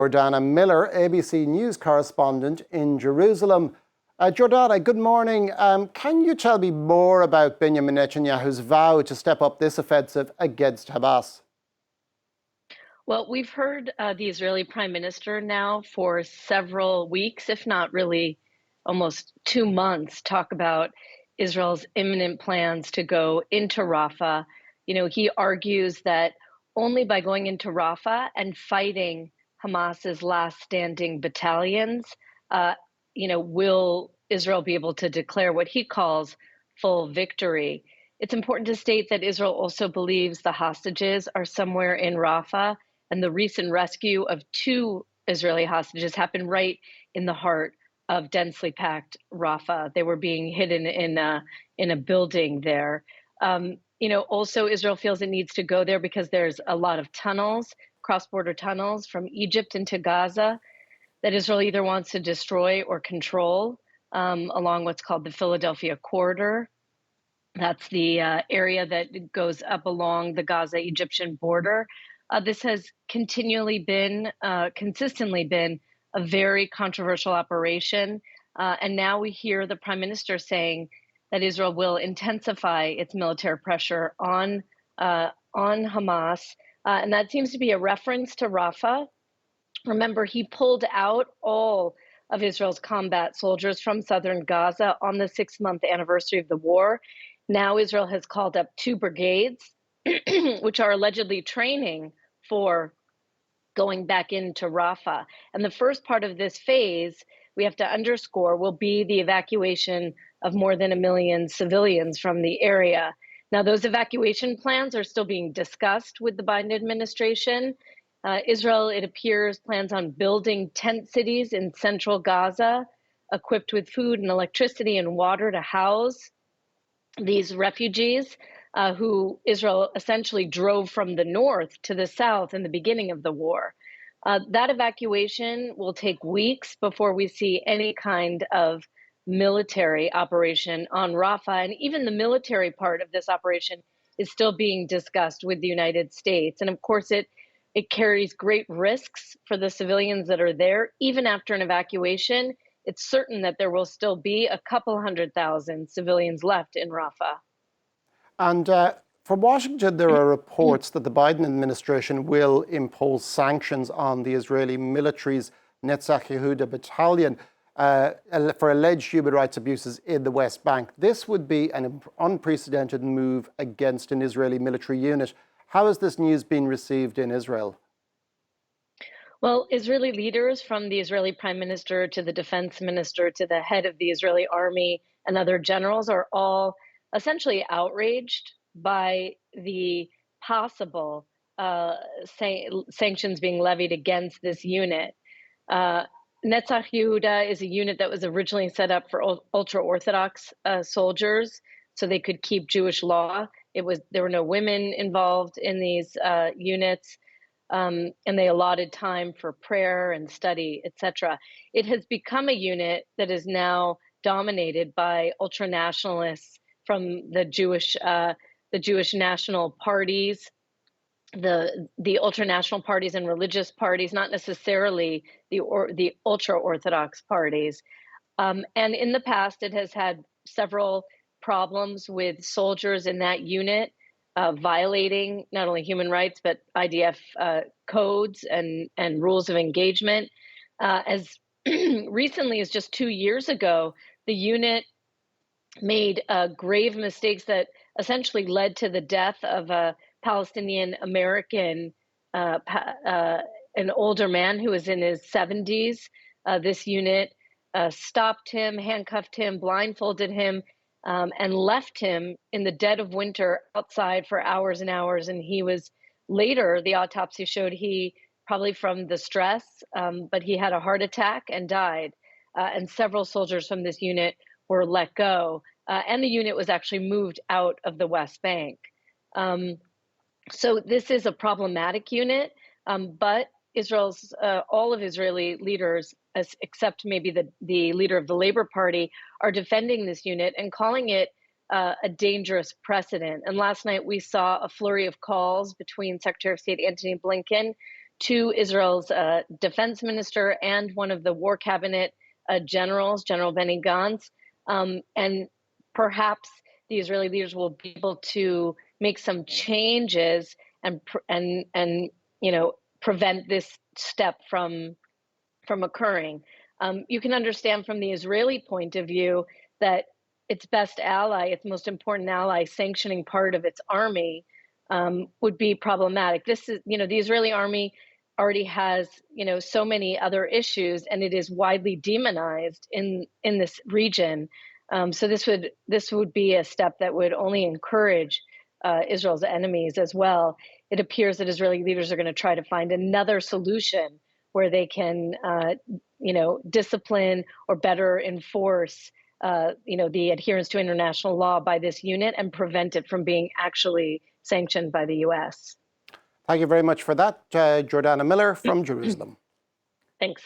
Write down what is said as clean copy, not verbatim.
Jordana Miller, ABC News correspondent in Jerusalem. Jordana, good morning. Can you tell me more about Binyamin Netanyahu's vow to step up this offensive against Hamas? Well, we've heard the Israeli Prime Minister now for several weeks, if not really almost 2 months, talk about Israel's imminent plans to go into Rafah. He argues that only by going into Rafah and fighting Hamas's last standing battalions, will Israel be able to declare what he calls full victory. It's important to state that Israel also believes the hostages are somewhere in Rafah, and the recent rescue of 2 Israeli hostages happened right in the heart of densely packed Rafah. They were being hidden in a building there. Also Israel feels it needs to go there because there's a lot of tunnels, cross-border tunnels from Egypt into Gaza that Israel either wants to destroy or control along what's called the Philadelphia corridor. That's the area that goes up along the Gaza-Egyptian border. This has consistently been a very controversial operation. And now we hear the Prime Minister saying that Israel will intensify its military pressure on Hamas. And that seems to be a reference to Rafah. Remember, he pulled out all of Israel's combat soldiers from southern Gaza on the 6-month anniversary of the war. Now Israel has called up 2 brigades, which are allegedly training for going back into Rafah. And the first part of this phase, we have to underscore, will be the evacuation of more than 1 million civilians from the area. Now, those evacuation plans are still being discussed with the Biden administration. Israel, it appears, plans on building tent cities in central Gaza, equipped with food and electricity and water to house these refugees who Israel essentially drove from the north to the south in the beginning of the war. That evacuation will take weeks before we see any kind of military operation on Rafah. And even the military part of this operation is still being discussed with the United States. And of course, it carries great risks for the civilians that are there. Even after an evacuation, it's certain that there will still be a couple 100,000 civilians left in Rafah. And from Washington, there are reports that the Biden administration will impose sanctions on the Israeli military's Netzach Yehuda battalion for alleged human rights abuses in the West Bank. This would be an unprecedented move against an Israeli military unit. How has this news been received in Israel? Well, Israeli leaders, from the Israeli Prime Minister to the Defense Minister to the head of the Israeli army and other generals, are all essentially outraged by the possible sanctions being levied against this unit. Netzach Yehuda is a unit that was originally set up for ultra-Orthodox soldiers so they could keep Jewish law. There were no women involved in these units, and they allotted time for prayer and study, etc. It has become a unit that is now dominated by ultra-nationalists from the Jewish national parties, the ultra-national parties and religious parties, not necessarily the ultra-Orthodox parties. And in the past, it has had several problems with soldiers in that unit violating not only human rights, but IDF codes and rules of engagement. As recently as just 2 years ago, the unit made grave mistakes that essentially led to the death of a Palestinian American, an older man who was in his 70s. This unit stopped him, handcuffed him, blindfolded him, and left him in the dead of winter outside for hours and hours. And he was later, the autopsy showed he probably from the stress, but he had a heart attack and died. And several soldiers from this unit were let go. And the unit was actually moved out of the West Bank. So this is a problematic unit, but Israel's all of Israeli leaders, except maybe the leader of the Labor Party, are defending this unit and calling it a dangerous precedent. And last night we saw a flurry of calls between Secretary of State Antony Blinken to Israel's defense minister and one of the war cabinet generals, General Benny Gantz, and perhaps the Israeli leaders will be able to make some changes and prevent this step from occurring. You can understand from the Israeli point of view that its best ally, its most important ally, sanctioning part of its army would be problematic. This is, the Israeli army already has, so many other issues, and it is widely demonized in this region. So this would be a step that would only encourage Israel's enemies as well. It appears that Israeli leaders are going to try to find another solution where they can, discipline or better enforce, the adherence to international law by this unit and prevent it from being actually sanctioned by the U.S. Thank you very much for that, Jordana Miller from Jerusalem. Thanks.